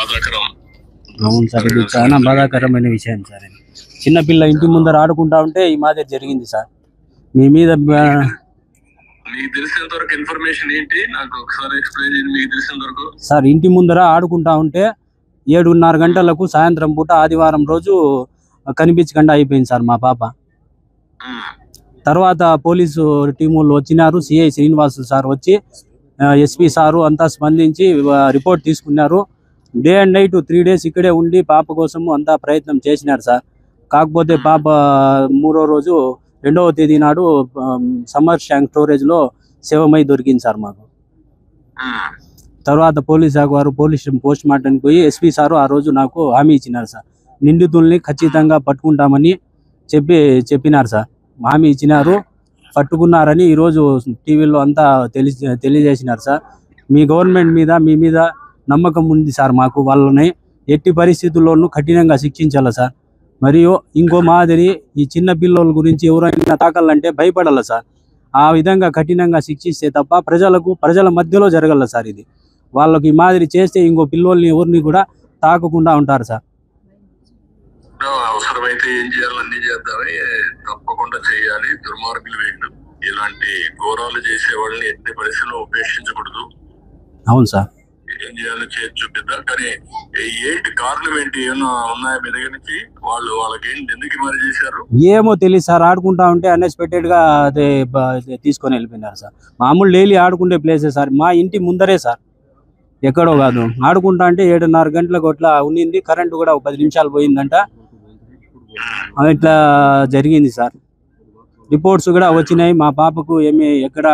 బాధాకరం. అవును సార్, ఇది చాలా బాధాకరమైన విషయం సార్. చిన్నపిల్ల ఇంటి ముందర ఆడుకుంటా ఉంటే ఈ మాదిరి జరిగింది సార్. మీ మీద మీకు తెలిసినంత వరకు ఇన్ఫర్మేషన్ ఏంటి, నాకు ఒకసారి ఎక్స్ప్లెయిన్ చేయండి. మీకు తెలిసినంత వరకు సార్, ఇంటి ముందర ఆడుకుంటా ఉంటే 7:30 గంటలకు సాయంత్రం పూట ఆదివారం రోజు కనిపించకుండా అయిపోయింది సార్ మా పాప. తర్వాత పోలీసు టీములు వచ్చినారు, సిఐ శ్రీనివాసు సార్ వచ్చి ఎస్పీ సారు అంతా స్పందించి రిపోర్ట్ తీసుకున్నారు. డే అండ్ నైట్ 3 days ఇక్కడే ఉండి పాప కోసము అంతా ప్రయత్నం చేసినారు సార్. కాకపోతే పాప 3వ రోజు 2వ తేదీ నాడు సమ్మర్ ట్యాంక్ స్టోరేజ్లో శవమై దొరికింది సార్ మాకు. తర్వాత పోలీస్ శాఖ వారు పోస్ట్ మార్టంకి పోయి ఎస్పీ సారు ఆ రోజు నాకు హామీ ఇచ్చినారు సార్. నిందితుల్ని ఖచ్చితంగా పట్టుకుంటామని చెప్పినారు సార్. హామీ ఇచ్చినారు, పట్టుకున్నారని ఈరోజు టీవీలో అంతా తెలియజేసినారు సార్. మీ గవర్నమెంట్ మీద మీ మీద నమ్మకం ఉంది సార్ మాకు. వాళ్ళని ఎట్టి పరిస్థితుల్లోనూ కఠినంగా శిక్షించాలి సార్. మరియు ఇంకో మాదిరి ఈ చిన్న పిల్లల గురించి ఎవరైనా తాకాలంటే భయపడాలి సార్. ఆ విధంగా కఠినంగా శిక్షిస్తే తప్ప ప్రజల మధ్యలో జరగల సార్. ఇది వాళ్ళకి ఈ మాదిరి చేస్తే ఇంకో పిల్లోల్ని ఎవరిని కూడా తాకకుండా ఉంటారు సార్. అవసరమైతే ఏం చేయాలో అన్ని చేద్దామని తప్పకుండా చేయాలి. దుర్మార్గులు వీళ్ళు. ఇలాంటి ఘోరాలు చేసే వాళ్ళని ఎట్టి పరిస్థితుల్లో ఉపేక్షించకూడదు. అవును సార్, ఏం చేయాలో చేసి చూపిద్దాం. కానీ ఏంటి కారణం ఏంటి, ఏమైనా ఉన్నాయా మీ దగ్గర నుంచి? వాళ్ళకి ఏంటి, ఎందుకు మరి చేశారు ఏమో తెలియదు సార్. ఆడుకుంటా ఉంటే అన్ఎక్స్పెక్టెడ్ గా అదే తీసుకొని వెళ్ళిపోయినారు సార్. మామూలు డైలీ ఆడుకునే ప్లేసే సార్, మా ఇంటి ముందరే సార్, ఎక్కడో కాదు. ఆడుకుంటా అంటే 7:30 గంటలకు అట్లా ఉండింది. కరెంటు కూడా 10 నిమిషాలు పోయిందంట. ఇట్లా జరిగింది సార్. రిపోర్ట్స్ కూడా వచ్చినాయి. మా పాపకు ఏమి ఎక్కడ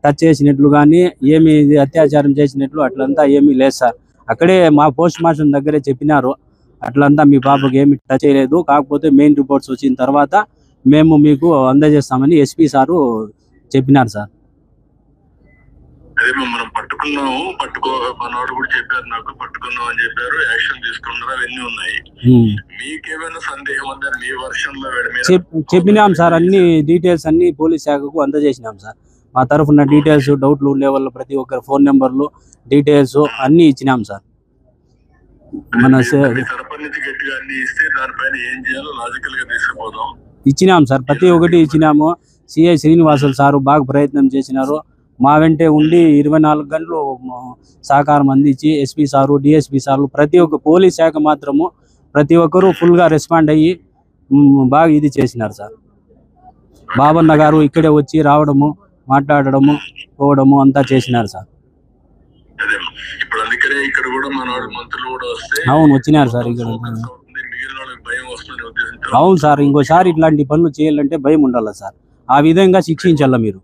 టచ్ చేసినట్లు కానీ ఏమి అత్యాచారం చేసినట్లు అట్లంతా ఏమీ లేదు సార్. అక్కడే మా పోస్ట్ మార్టం దగ్గరే చెప్పినారు, అట్లంతా మీ పాపకు ఏమి టచ్ చేయలేదు. కాకపోతే మెయిన్ రిపోర్ట్స్ వచ్చిన తర్వాత మేము మీకు అందజేస్తామని ఎస్పీ సారు చెప్పినారు సార్. అదే మనం పట్టుకున్నాము, మనవాడు కూడా చెప్పారు, నాకు పట్టుకున్నాం అని చెప్పారు, యాక్షన్ తీసుకున్నారు, అవన్నీ ఉన్నాయి. మీకేమైనా సందేహం ఉందా? మీ వర్షంలో చెప్పినాం సార్. అన్ని డీటెయిల్స్ అన్ని పోలీస్ శాఖకు అందజేసినాం సార్. మా తరఫున డీటెయిల్స్, డౌట్లు ఉండే వాళ్ళు ప్రతి ఒక్కరి ఫోన్ నెంబర్లు, డీటెయిల్స్ అన్ని ఇచ్చినాం సార్. మన ఇచ్చినాం సార్, ప్రతి ఒక్కటి ఇచ్చినాము. సిఐ శ్రీనివాసులు సారు బాగా ప్రయత్నం చేసినారు. మా వెంటే ఉండి 24 గంటలు సహకారం అందించి ఎస్పీ సారు, డిఎస్పీ సార్లు, ప్రతి ఒక్క పోలీస్ శాఖ మాత్రము ప్రతి ఒక్కరూ ఫుల్గా రెస్పాండ్ అయ్యి బాగా ఇది చేసినారు సార్. బాబన్న గారు ఇక్కడే వచ్చి రావడము, మాట్లాడడము, పోవడము అంతా చేసినారు సార్. అవును, వచ్చినారు సార్ ఇక్కడ. అవును సార్, ఇంకోసారి ఇట్లాంటి పనులు చేయాలంటే భయం ఉండాలి సార్. ఆ విధంగా శిక్షించాల మీరు.